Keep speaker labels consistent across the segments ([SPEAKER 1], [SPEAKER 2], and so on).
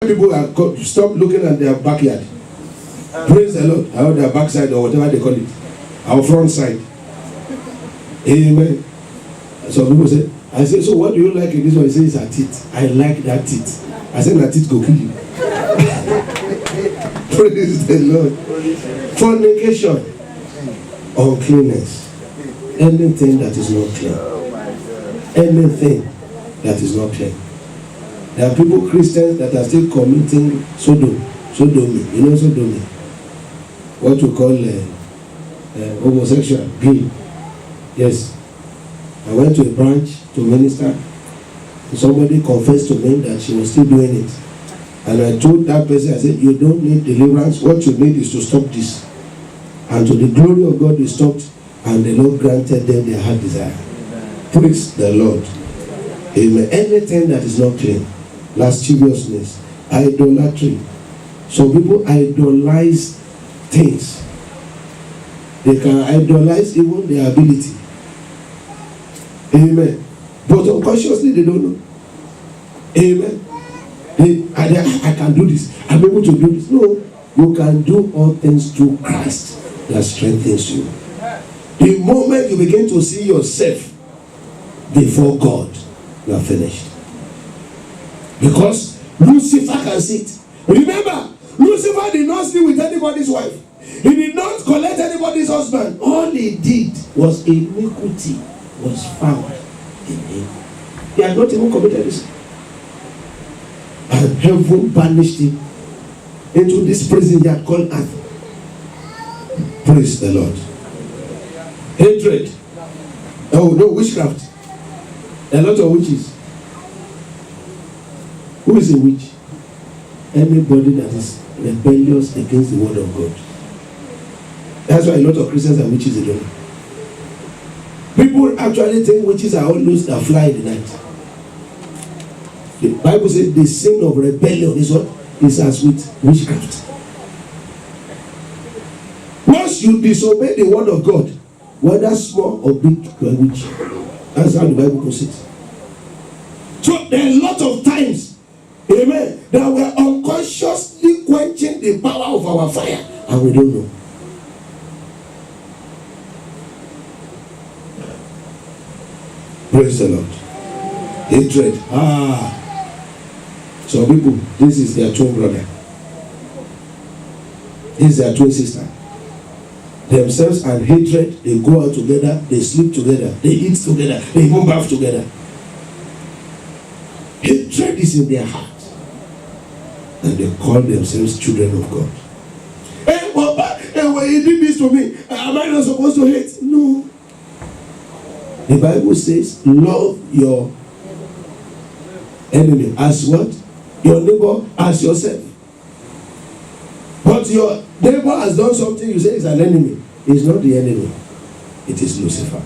[SPEAKER 1] People stop looking at their backyard. Praise the Lord. Or their backside or whatever they call it. Our front side. Amen. Some people say, I say, so what do you like in this one? He says, it's her teeth. I like that teeth. I said, that teeth go kill you. Praise the Lord. Fornication, uncleanness, anything that is not clean, anything that is not clean. There are people, Christians, that are still committing sodomy. You know sodomy? What we call homosexual, gay. Yes. I went to a branch to minister. Somebody confessed to me that she was still doing it. And I told that person, I said, you don't need deliverance. What you need is to stop this. And to the glory of God, they stopped. And the Lord granted them their heart desire. Praise the Lord. Amen. Anything that is not clean, lasciviousness, idolatry. Some people idolize things. They can idolize even their ability. Amen. But unconsciously they don't know. Amen. I can do this. I'm able to do this. No, you can do all things through Christ that strengthens you. The moment you begin to see yourself before God, you are finished. Because Lucifer can sit. Remember, Lucifer did not sleep with anybody's wife. He did not collect anybody's husband. All he did was iniquity was found in him. He had not even committed this. And heaven banished him into this prison he had called earth. Praise the Lord. Hatred. Oh no, witchcraft. A lot of witches. Who is a witch? Anybody that is rebellious against the word of God. That's why a lot of Christians are witches alone. People actually think witches are all those that fly in the night. The Bible says the sin of rebellion is what? Is as with witchcraft. Once you disobey the word of God, whether small or big, you are a witch. That's how the Bible puts it. So there are a lot of times, amen, that we are unconsciously quenching the power of our fire and we don't know. Praise the Lord. Hatred. Some people, this is their twin brother. This is their twin sister. Themselves and hatred, they go out together, they sleep together, they eat together, they even bath together. Hatred is in their heart. And they call themselves children of God. Hey, Papa, hey, well, he did this to me. Am I not supposed to hate? No. The Bible says, love your enemy as what? Your neighbor as yourself. But your neighbor has done something, you say it's an enemy. It's not the enemy. It is Lucifer.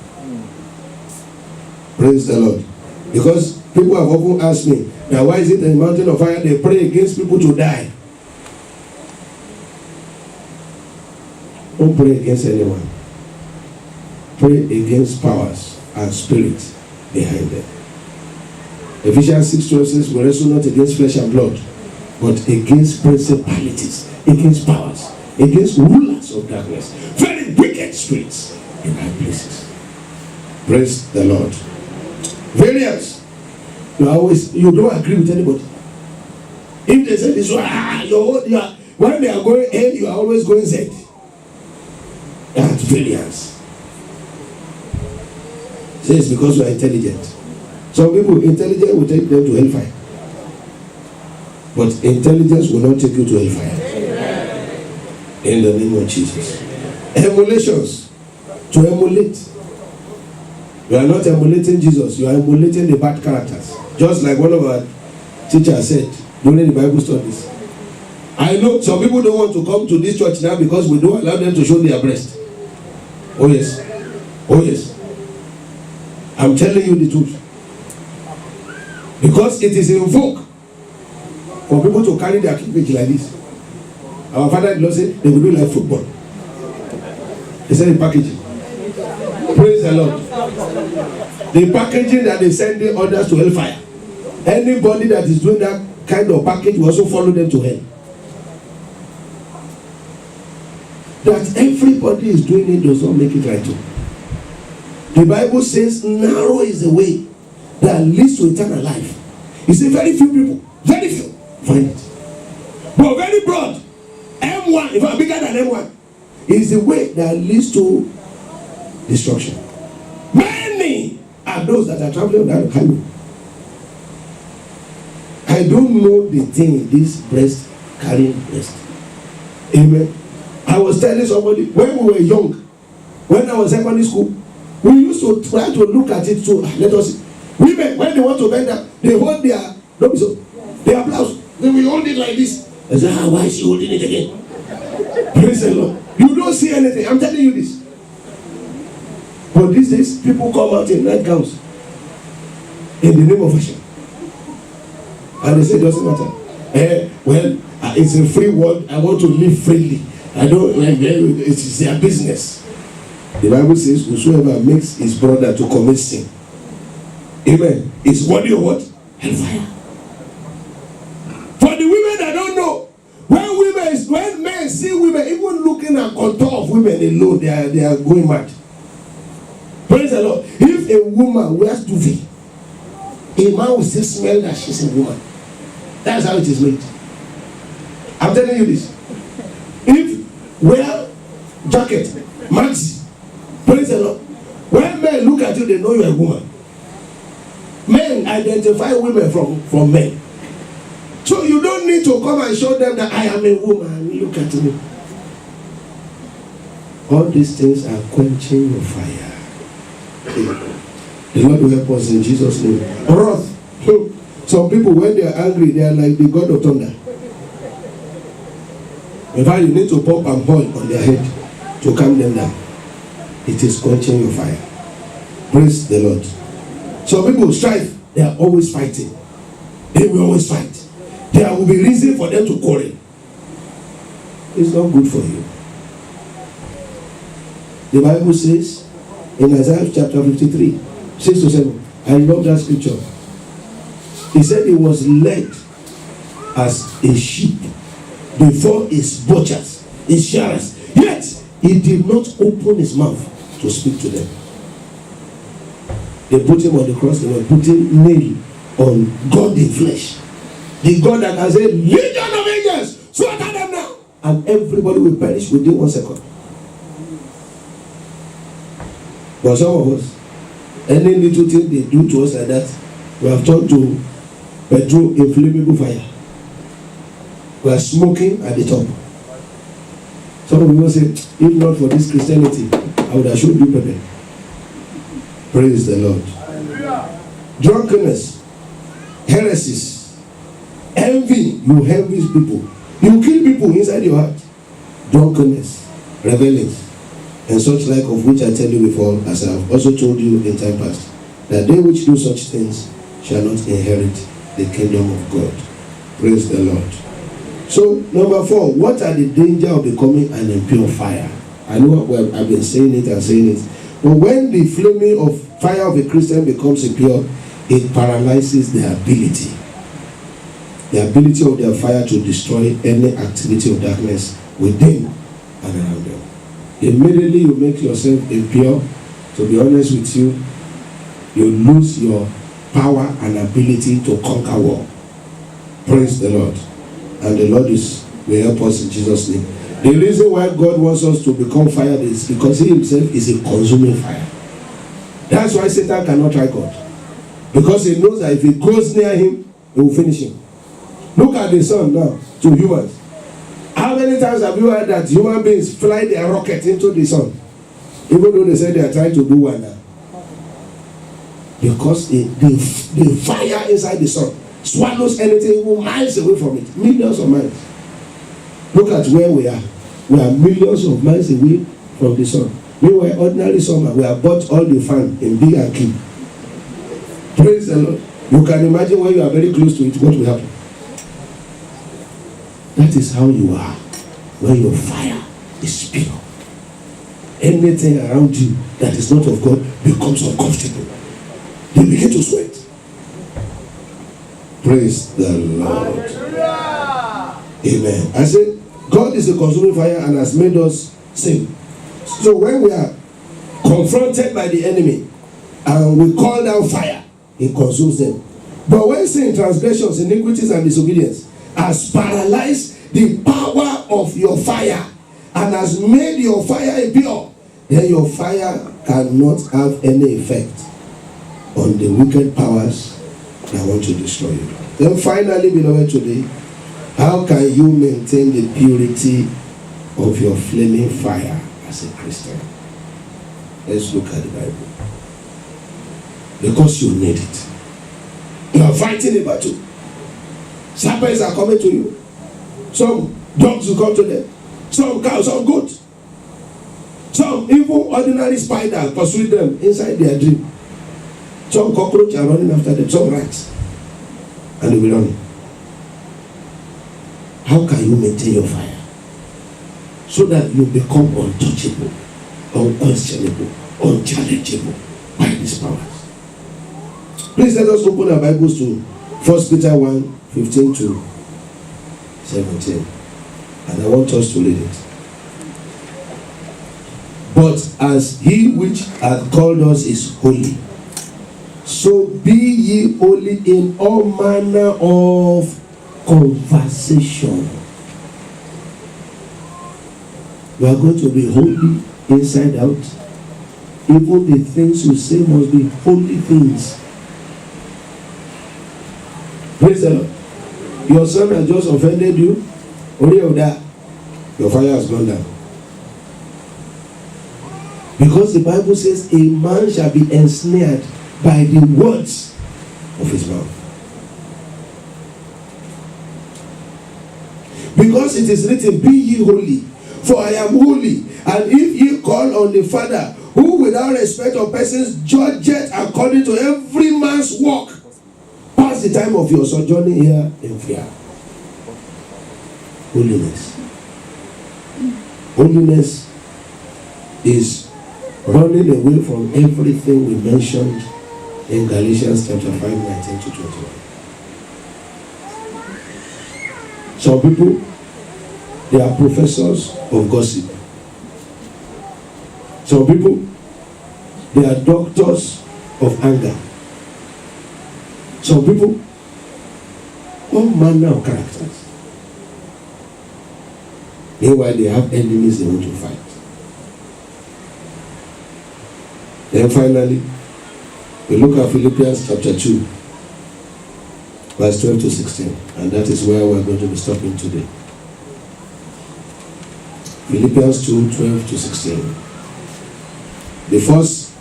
[SPEAKER 1] Praise the Lord. Because people have often asked me, now why is it in the mountain of fire they pray against people to die? Don't pray against anyone. Pray against powers and spirits behind them. Ephesians 6:12 says, we wrestle not against flesh and blood, but against principalities, against powers, against rulers of darkness, very wicked spirits in high places. Praise the Lord. Variance. You don't agree with anybody. If they say this one, when they are going A, you are always going Z. That's variance. Says because you are intelligent. Some people, intelligence will take them to hellfire. But intelligence will not take you to hellfire. In the name of Jesus. Emulations. To emulate. You are not emulating Jesus. You are emulating the bad characters. Just like one of our teachers said during the Bible studies. I know some people don't want to come to this church now because we don't allow them to show their breast. Oh yes. Oh yes. I'm telling you the truth. Because it is in vogue for people to carry their cleavage like this. Our father-in-law said they will do like football. He said the packaging. Praise the Lord. The packaging that they send the others to hellfire. Anybody that is doing that kind of package will also follow them to hell. That everybody is doing it does not make it right too. The Bible says narrow is the way that leads to eternal life. You see, very few people, very few, find it. But very broad, M1, if I'm bigger than M1, is the way that leads to destruction. Many are those that are traveling on that highway. I don't know the thing in this breast carrying breast. Amen. I was telling somebody when we were young, when I was in secondary school, we used to try to look at it to let us see. Women, when they want to bend down, they hold their blouse. They will hold it like this. I say, why is she holding it again? Praise the Lord. You don't see anything. I'm telling you this. But these days, people come out in nightgowns in the name of fashion. And they say it doesn't matter. It's a free world. I want to live freely. I don't like it's their business. The Bible says, whosoever makes his brother to commit sin, amen, is worthy of what? Hellfire. For the women that don't know, when men see women, even looking at contour of women alone, they are going mad. Praise the Lord. If a woman wears duvet, a man will still smell that she's a woman. That's how it is made. I'm telling you this. If wear jacket, maxi, praise the Lord. When men look at you, they know you're a woman. Men identify women from men. So you don't need to come and show them that I am a woman. Look at me. All these things are quenching your fire. The Lord will help us in Jesus' name. Wrath. Some people, when they are angry, they are like the God of thunder. In fact, you need to pour palm oil on their head to calm them down. It is quenching your fire. Praise the Lord. Some people strive, they are always fighting. They will always fight. There will be reason for them to quarrel. It's not good for you. The Bible says in Isaiah chapter 53, 6 to 7, I love that scripture. He said he was led as a sheep before his butchers, his shearers. Yet he did not open his mouth to speak to them. They put him on the cross. They were putting nail on God in flesh. The God that has a legion of angels, slaughter them now. And everybody will perish within 1 second. But some of us, any little thing they do to us like that, we have turned to petrol inflammable fire. We are smoking at the top. Some people say, if not for this Christianity, I would have showed you better. Praise the Lord. Drunkenness, heresies, envy. You envy people. You kill people inside your heart. Drunkenness, rebellions, and such like, of which I tell you before, as I have also told you in time past, that they which do such things shall not inherit the kingdom of God. Praise the Lord. So, number 4, what are the dangers of becoming an impure fire? I know I've been saying it and saying it. But when the flaming of fire of a Christian becomes impure, it paralyzes their ability. The ability of their fire to destroy any activity of darkness within and around them. Immediately you make yourself impure, to be honest with you, you lose your power and ability to conquer war. Praise the Lord. And the Lord will help us in Jesus' name. The reason why God wants us to become fire is because He Himself is a consuming fire. That's why Satan cannot try God. Because he knows that if he goes near him, he will finish him. Look at the sun now to humans. How many times have you heard that human beings fly their rocket into the sun? Even though they say they are trying to do one now. Because the fire inside the sun swallows anything even miles away from it. Millions of miles. Look at where we are. We are millions of miles away from the sun. Meanwhile, ordinary summer, we have bought all the fan in big and key. Praise the Lord. You can imagine when you are very close to it, what will happen. That is how you are when your fire is pure. Anything around you that is not of God becomes uncomfortable. You begin to sweat. Praise the Lord. Amen. I said, God is a consuming fire and has made us sing. So when we are confronted by the enemy and we call down fire, it consumes them. But when sin, transgressions, iniquities, and disobedience has paralyzed the power of your fire and has made your fire impure, then your fire cannot have any effect on the wicked powers that want to destroy you. Then finally, beloved, today, how can you maintain the purity of your flaming fire as a Christian? Let's look at the Bible. Because you need it. You are fighting a battle. Serpents are coming to you. Some dogs will come to them. Some cows, some goats. Some even ordinary spiders pursue them inside their dream. Some cockroaches are running after them. Some rats. And they will run. How can you maintain your fire? So that you become untouchable, unquestionable, unchallengeable by these powers. Please let us open our Bibles to 1 Peter 1, 15 to 17. And I want us to read it. But as he which hath called us is holy, so be ye holy in all manner of conversation. We are going to be holy inside out. Even the things you say must be holy things. Praise the Lord. Your son has just offended you. Only of that, your fire has gone down. Because the Bible says a man shall be ensnared by the words of his mouth. Because it is written, be ye holy, for I am holy. And if ye call on the Father, who without respect of persons judgeth according to every man's work, pass the time of your sojourning here in fear. Holiness. Holiness is running away from everything we mentioned in Galatians chapter 5, 19 to 21. Some people, they are professors of gossip. Some people, they are doctors of anger. Some people, all manner of characters. Meanwhile, they have enemies they want to fight. Then finally, we look at Philippians chapter 2, verse 12 to 16. And that is where we're going to be stopping today. Philippians 2, 12 to 16. The first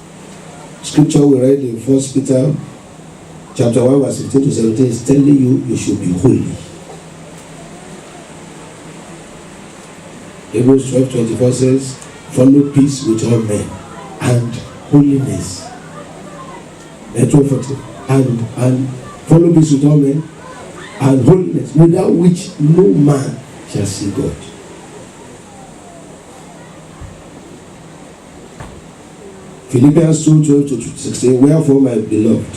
[SPEAKER 1] scripture we read in 1 Peter chapter 1, verse 15 to 17 is telling you should be holy. Hebrews 12:24 says, follow peace with all men and holiness. And 12:40, and follow peace with all men and holiness, without which no man shall see God. Philippians 2:12 to 16, wherefore my beloved,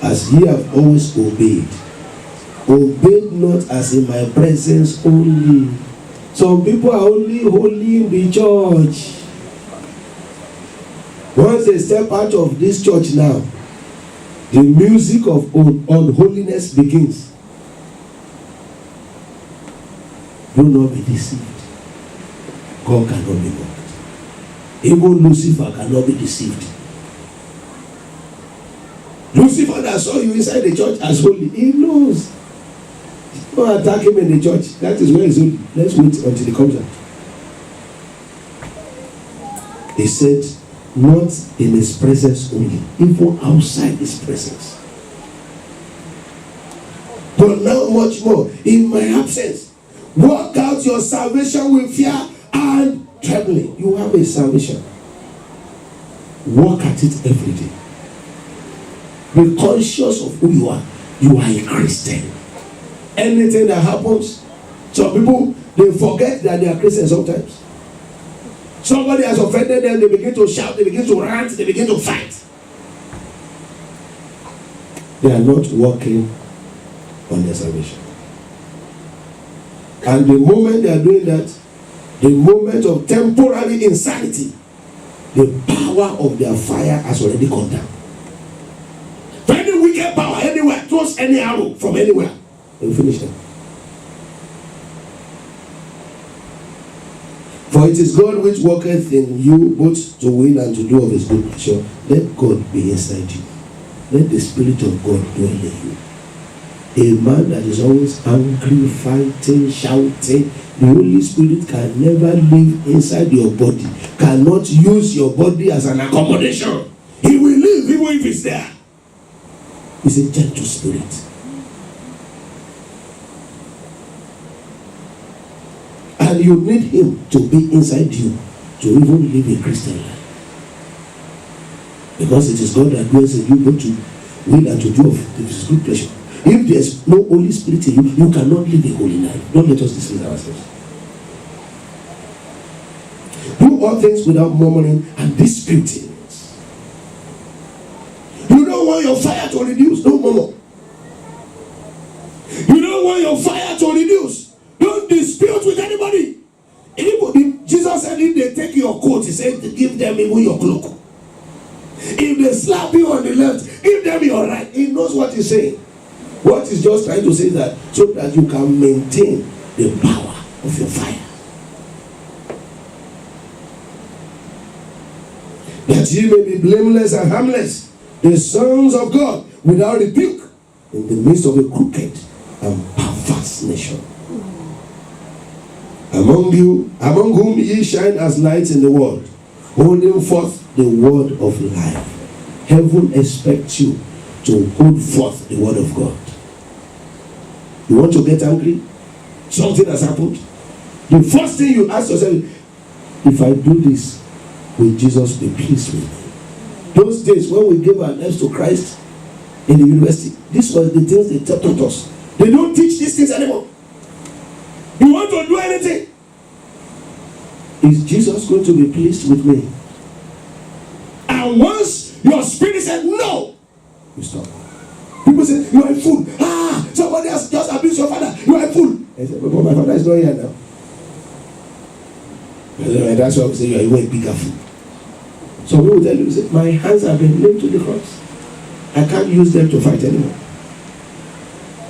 [SPEAKER 1] as ye have always obeyed not as in my presence only. Some people are only holy in the church. Once they step out of this church now, the music of unholiness begins. Do not be deceived. God cannot be mocked. Even Lucifer cannot be deceived. Lucifer that saw you inside the church as holy, he knows. Don't attack him in the church. That is where he's holy. Let's wait until he comes out. He said, not in his presence only, even outside his presence. But now much more, in my absence, work out your salvation with fear and trembling. You have a salvation. Work at it every day. Be conscious of who you are. You are a Christian. Anything that happens, some people, they forget that they are Christians sometimes. Somebody has offended them, they begin to shout, they begin to rant, they begin to fight. They are not walking on their salvation. And the moment they are doing that, the moment of temporary insanity, the power of their fire has already gone down. For any wicked power anywhere, throws any arrow from anywhere, they will finish them. For it is God which worketh in you both to will and to do of his good pleasure. Let God be inside you. Let the Spirit of God dwell in you. A man that is always angry, fighting, shouting, the Holy Spirit can never live inside your body, cannot use your body as an accommodation. He will live even if it's there. He's a gentle spirit. And you need him to be inside you to even live a Christian life. Because it is God that dwells in you both to will and to do of his good pleasure. If there's no Holy Spirit in you, you cannot live a holy life. Don't let us deceive ourselves. Do all things without murmuring and disputing. You don't want your fire to reduce, don't murmur. You don't want your fire to reduce, don't dispute with anybody. If Jesus said if they take your coat, he said to give them even your cloak. If they slap you on the left, give them your right. He knows what he's saying. What he's just trying to say is that so that you can maintain the power of your fire. That ye may be blameless and harmless, the sons of God, without rebuke, in the midst of a crooked and perverse nation. Among whom ye shine as lights in the world, holding forth the word of life. Heaven expects you to hold forth the word of God. You want to get angry? Something has happened. The first thing you ask yourself, if I do this, will Jesus be pleased with me? Those days when we gave our lives to Christ in the university, these were the things they taught us. They don't teach these things anymore. You want to do anything? Is Jesus going to be pleased with me? And once your spirit said no, you stop. People say, you are a fool. Somebody has just abused your father. You are a fool. I said, but my father is not here now. That's why we say you are a bigger fool. Some people will tell you, say, my hands have been nailed to the cross. I can't use them to fight anymore.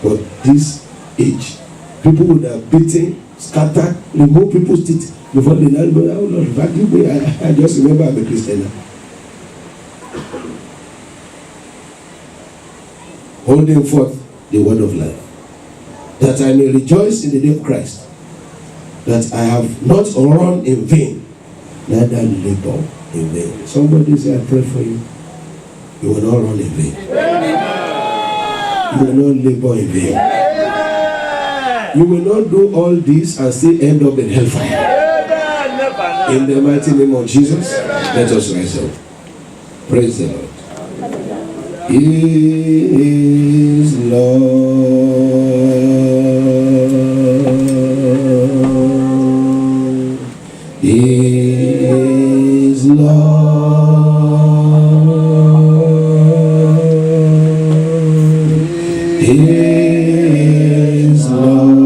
[SPEAKER 1] But this age, people would have beaten, scattered, remove people's teeth before they now know, oh Lord, forgive me. I just remember I'm a Christian now. Holding forth the word of life, that I may rejoice in the day of Christ, that I have not run in vain, neither labor in vain. Somebody say, I pray for you. You will not run in vain. You will not labor in vain. You will not do all this and still end up in hellfire. In the mighty name of Jesus, let us rise up. Praise the Lord. He is Lord. He is Lord. He is Lord.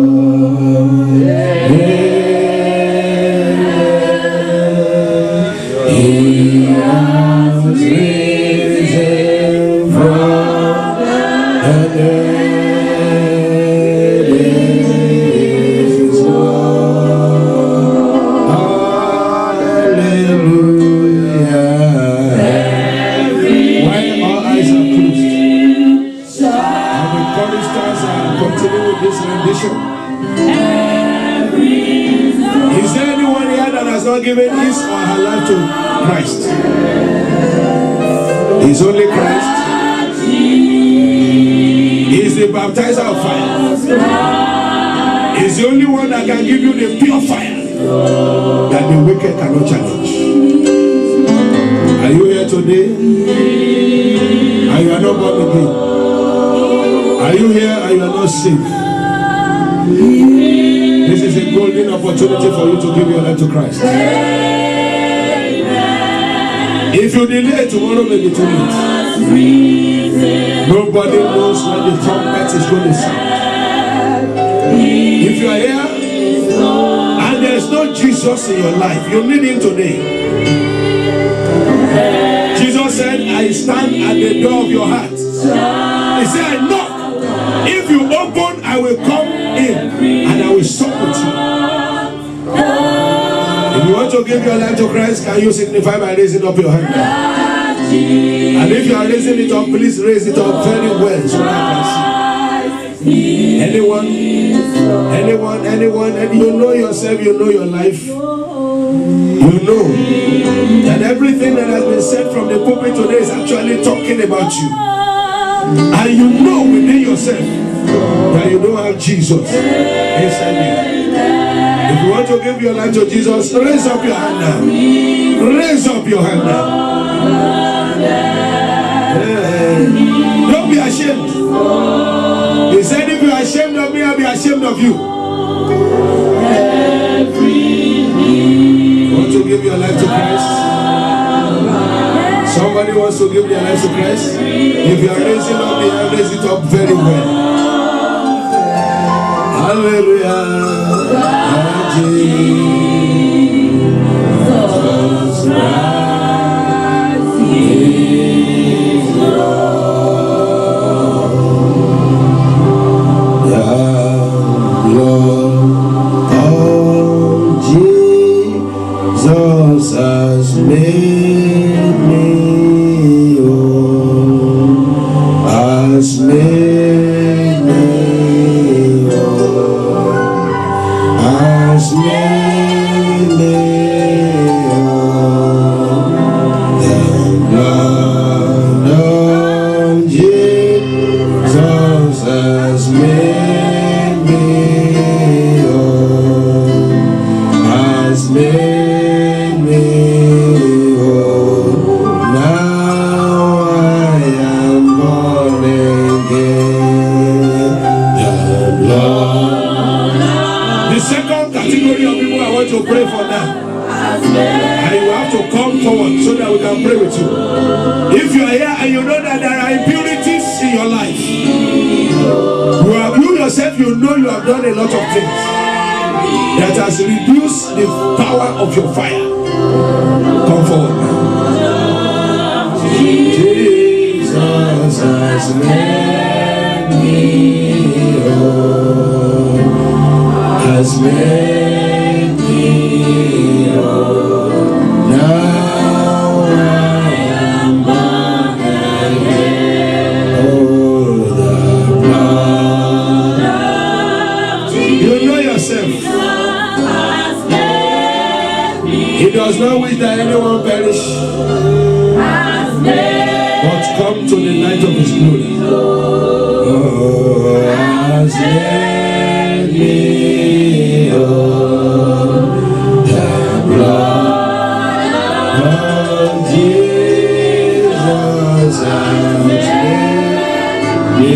[SPEAKER 1] He has risen from the dead. Is Lord. Hallelujah. While all eyes are closed, and the choristers are continuing with this rendition. Is there anyone here that has not given his or her life to Christ? It's only Christ. He is the baptizer of fire. He's the only one that can give you the pure fire that the wicked cannot challenge. Are you here today? And you are not born again? Are you here and you are not saved? This is a golden opportunity for you to give your life to Christ. If you delay, tomorrow may be too late. Nobody knows when the trumpet is going to sound. If you are here and there is no Jesus in your life, you need him today. Jesus said, I stand at the door of your heart. He said, I knock. If you open, I will come in and I will sup with you. If you want to give your life to Christ, can you signify by raising up your hand? And if you are raising it up, please raise it up very well so that I can see. Anyone, and you know yourself, you know your life. You know that everything that has been said from the pulpit today is actually talking about you. And you know within yourself that you don't have Jesus inside you. If you want to give your life to Jesus, raise up your hand now. Raise up your hand now. Don't be ashamed. He said, if you are ashamed of me, I'll be ashamed of you. You want to give your life to Christ? Somebody wants to give their life to Christ? If you are raising up the hand, raise it up very well. Hallelujah. Jesus Christ is Lord. The blood of Jesus has made me whole. Has made me whole. Has made me whole. The blood of Jesus has made me whole. Has made me whole. Now I am born again. The blood. The second category of people I want to pray for now. And you have to come forward so that we can pray with you. If you are here and you know that there are impurities in your life, you yourself, you know you have done a lot of things that has reduced the power of your fire. Come forward now. Jesus has made me whole. Has made me whole. Now I am born again. Oh, the blood. You know yourself. He does not wish that anyone perish, but come to the light of his glory. Oh, has made me whole. The blood of Jesus has made me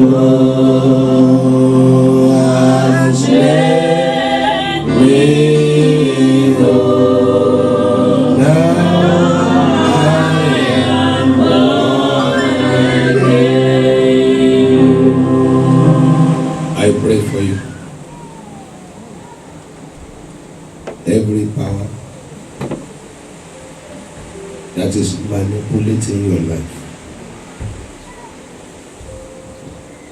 [SPEAKER 1] whole. Has made me whole. Now I am born again. I pray for you. Every power that is manipulating your life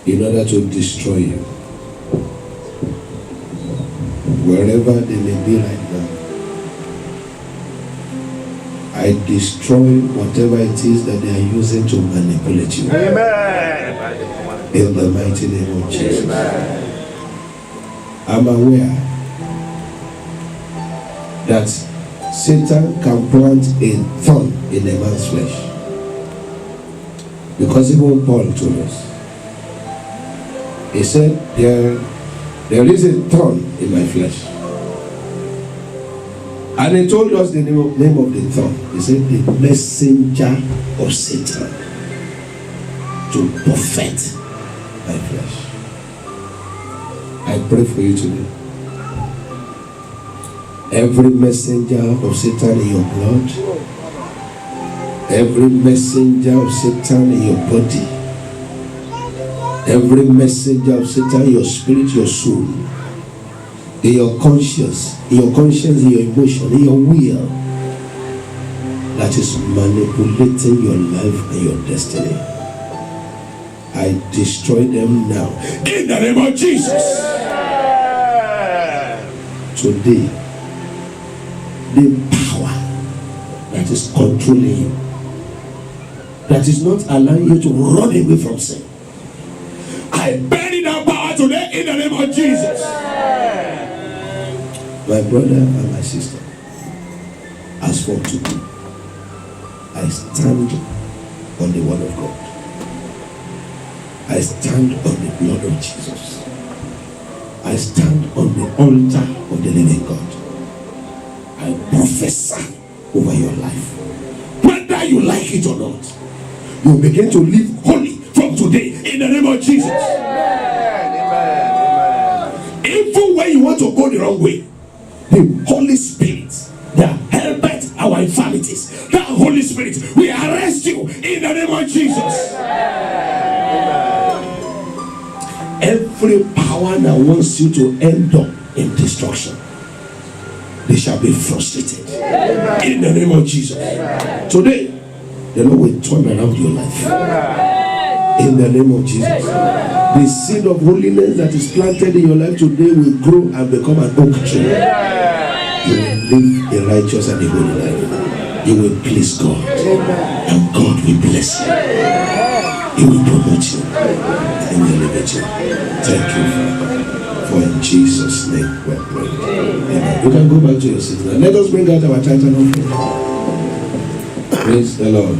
[SPEAKER 1] in order to destroy you, wherever they may be right now, I destroy whatever it is that they are using to manipulate you. Amen. In the mighty name of Jesus. Amen. I'm aware that Satan can plant a thorn in a man's flesh. Because even Paul told us, he said, there is a thorn in my flesh. And he told us the name of the thorn. He said, the messenger of Satan to buffet my flesh. I pray for you today. Every messenger of Satan in your blood, every messenger of Satan in your body, Every messenger of Satan, your spirit, your soul, in your conscience, in your emotion, in your will, that is manipulating your life and your destiny, I destroy them now in the name of Jesus. Today, the power that is controlling you, that is not allowing you to run away from sin, I bury that power today in the name of Jesus. My brother and my sister, as for today, I stand on the word of God. I stand on the blood of Jesus. I stand on the altar of the living God. I prophesy over your life. Whether you like it or not, you begin to live holy from today in the name of Jesus. Even when you want to go the wrong way, the Holy Spirit that helpeth our infirmities, that Holy Spirit will arrest you in the name of Jesus. Every power that wants you to end up in destruction, they shall be frustrated in the name of Jesus. Today, the Lord will turn around your life in the name of Jesus. The seed of holiness that is planted in your life today will grow and become an oak tree. You will live a righteous and a holy life. You will please God, and God will bless you. He will promote you and will elevate you. Thank you, Father, for in Jesus' name we pray. Amen. You can go back to your seat now. Let us bring out our tithe and offering. Praise the Lord.